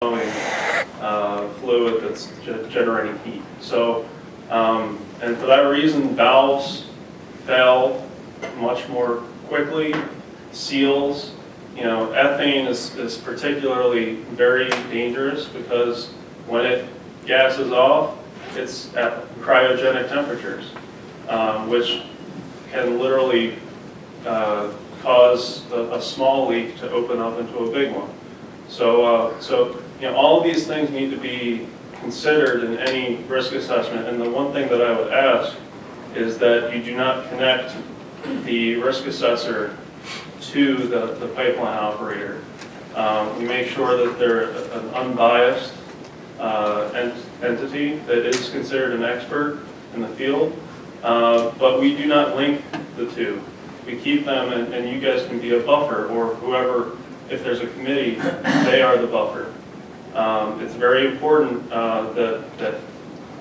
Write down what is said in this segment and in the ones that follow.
fluid that's generating heat. So, and for that reason, valves fail much more quickly. Seals, ethane is particularly very dangerous because when it gases off, it's at cryogenic temperatures, which can literally cause a small leak to open up into a big one. So, all of these things need to be considered in any risk assessment. And the one thing that I would ask is that you do not connect the risk assessor to the pipeline operator. We make sure that they're an unbiased entity that is considered an expert in the field, but we do not link the two. We keep them, and you guys can be a buffer, or whoever, if there's a committee, they are the buffer. It's very important that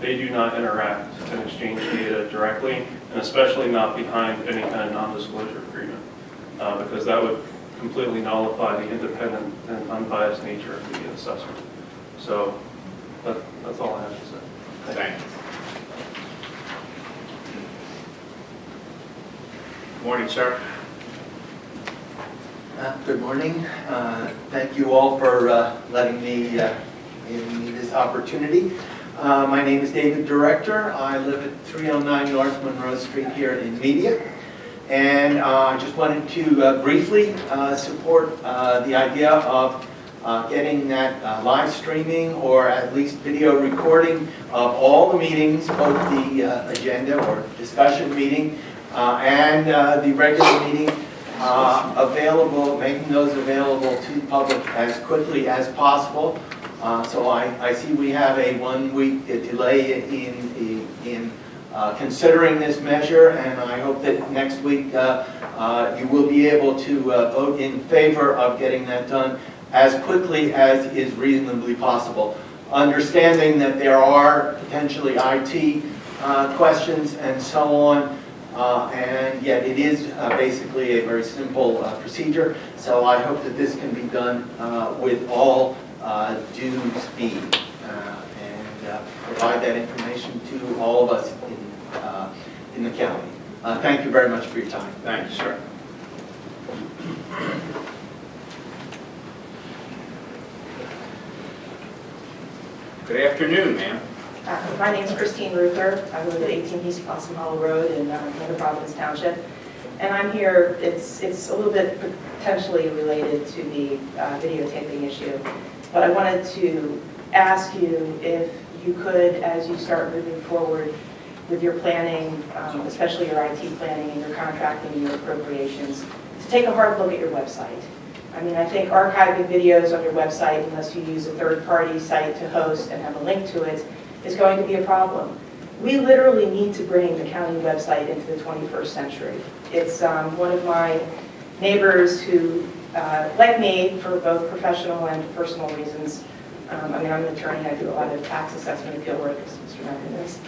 they do not interact and exchange data directly, and especially not behind any kind of non-disclosure agreement, because that would completely nullify the independent and unbiased nature of the assessment. So that's all I have to say. Thanks. Morning, sir. Good morning. Thank you all for letting me giving me this opportunity. My name is David Director. I live at 309 North Monroe Street here in Media. And I just wanted to briefly support the idea of getting that live streaming or at least video recording of all the meetings, both the agenda or discussion meeting and the regular meeting available, making those available to the public as quickly as possible. So I see we have a 1-week delay in considering this measure, and I hope that next week you will be able to vote in favor of getting that done as quickly as is reasonably possible. Understanding that there are potentially IT questions and so on, and yet it is basically a very simple procedure. So I hope that this can be done with all due speed and provide that information to all of us in the county. Thank you very much for your time. Thank you, sir. Good afternoon, ma'am. My name is Christine Ruther. I live at 18 East Possum Hollow Road in Northern Providence Township. And I'm here, it's a little bit potentially related to the videotaping issue. But I wanted to ask you if you could, as you start moving forward with your planning, especially your IT planning and your contracting and your appropriations, to take a hard look at your website. I mean, I think archiving videos on your website, unless you use a third-party site to host and have a link to it, is going to be a problem. We literally need to bring the county website into the 21st century. It's one of my neighbors who, like me, for both professional and personal reasons, I mean, I'm an attorney, I do a lot of tax assessment appeal work, as Mr. Duncan knows,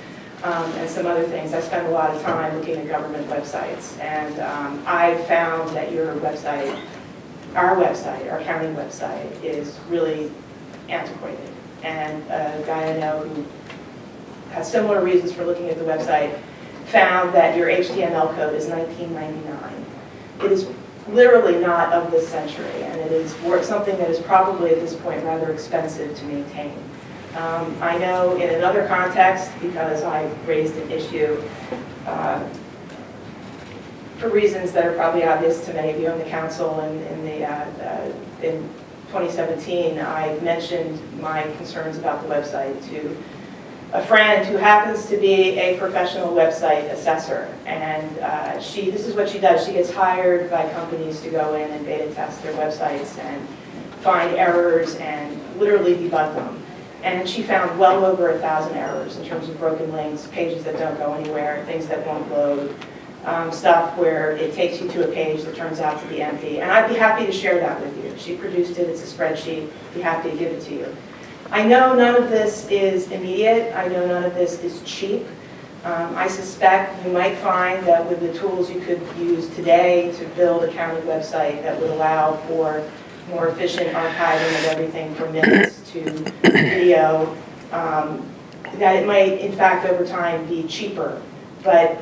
and some other things. I spend a lot of time looking at government websites, and I found that your website, our county website, is really antiquated. And a guy I know who has similar reasons for looking at the website found that your HTML code is 1999. It is literally not of this century, and it is something that is probably at this point rather expensive to maintain. I know in another context, because I raised an issue for reasons that are probably obvious to many of you on the council, in 2017, I mentioned my concerns about the website to a friend who happens to be a professional website assessor. And this is what she does. She gets hired by companies to go in and beta test their websites and find errors and literally debug them. And she found well over 1,000 errors in terms of broken links, pages that don't go anywhere, things that won't load, stuff where it takes you to a page that turns out to be empty. And I'd be happy to share that with you. She produced it. It's a spreadsheet. I'd be happy to give it to you. I know none of this is immediate. I know none of this is cheap. I suspect you might find that with the tools you could use today to build a county website that would allow for more efficient archiving of everything from minutes to video, that it might, in fact, over time be cheaper. But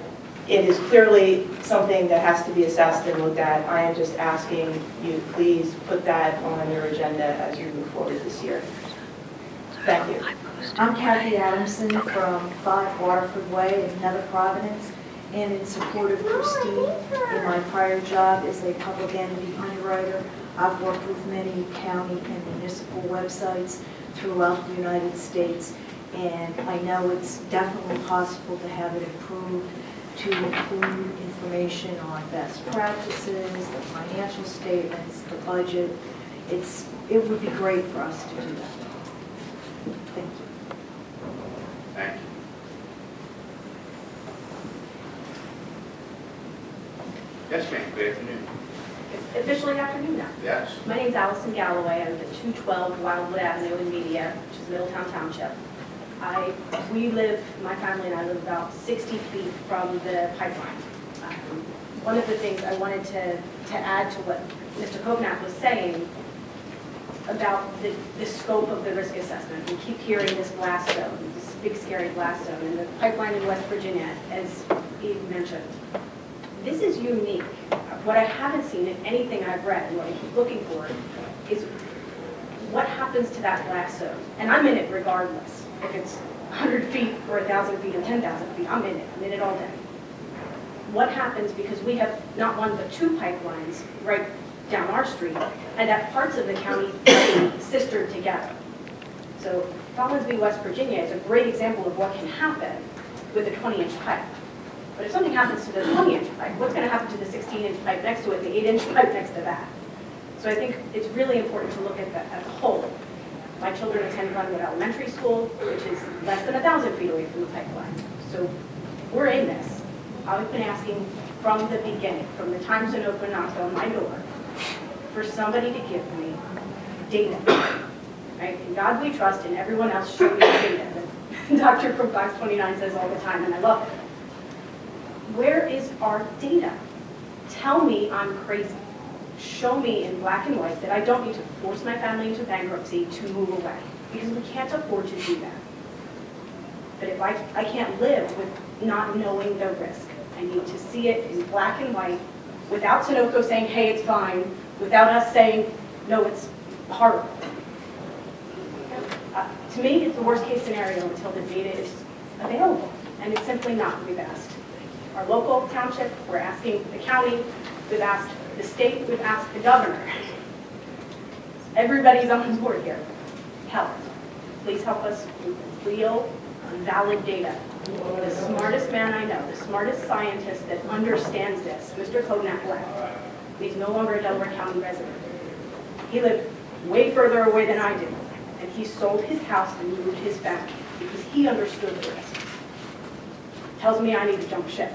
it is clearly something that has to be assessed and looked at. I am just asking you, please put that on your agenda as you move forward this year. Thank you. I'm Kathy Adamson from 5 Waterford Way in Nether Providence, and in support of Christine in my prior job as a public entity underwriter. I've worked with many county and municipal websites throughout the United States, and I know it's definitely possible to have it improved to include information on best practices, the financial statements, the budget. It would be great for us to do that. Thank you. Thank you. Yes, ma'am. Good afternoon. It's officially afternoon now. Yes. My name's Allison Galloway. I live at 212 Wildwood Avenue in Media, which is Middletown Township. My family and I live about 60 feet from the pipeline. One of the things I wanted to add to what Mr. Kovnat was saying about the scope of the risk assessment. We keep hearing this blast zone, this big scary blast zone, and the pipeline in West Virginia, as Eve mentioned. This is unique. What I haven't seen in anything I've read, and what I keep looking for, is what happens to that blast zone. And I'm in it regardless. If it's 100 feet or 1,000 feet or 10,000 feet, I'm in it. I'm in it all day. What happens, because we have not one but 2 pipelines right down our street, and that parts of the county sistered together. So Follinsby, West Virginia is a great example of what can happen with a 20-inch pipe. But if something happens to the 20-inch pipe, what's going to happen to the 16-inch pipe next to it, the 8-inch pipe next to that? So I think it's really important to look at that as a whole. My children attend Glenwood Elementary School, which is less than 1,000 feet away from the pipeline. So we're in this. I've been asking from the beginning, from the time Sunoco knocked on my door, for somebody to give me data. Right? In God we trust, and everyone else show me the data that Dr. from Fox 29 says all the time, and I love it. Where is our data? Tell me I'm crazy. Show me in black and white that I don't need to force my family into bankruptcy to move away, because we can't afford to do that. But if I can't live with not knowing the risk, I need to see it in black and white, without Sunoco saying, hey, it's fine, without us saying, no, it's horrible. To me, it's the worst case scenario until the data is available, and it's simply not. We've asked our local township, we're asking the county, we've asked the state, we've asked the governor. Everybody's on board here. Help. Please help us with real, valid data. The smartest man I know, the smartest scientist that understands this, Mr. Kovnat left. He's no longer a Delaware County resident. He lived way further away than I did, and he sold his house and moved his family because he understood the risk. Tells me I need to jump ship.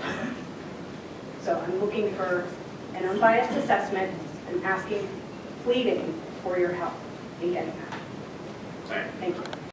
So I'm looking for an unbiased assessment and asking, pleading for your help in getting that. Thank you. Thank you.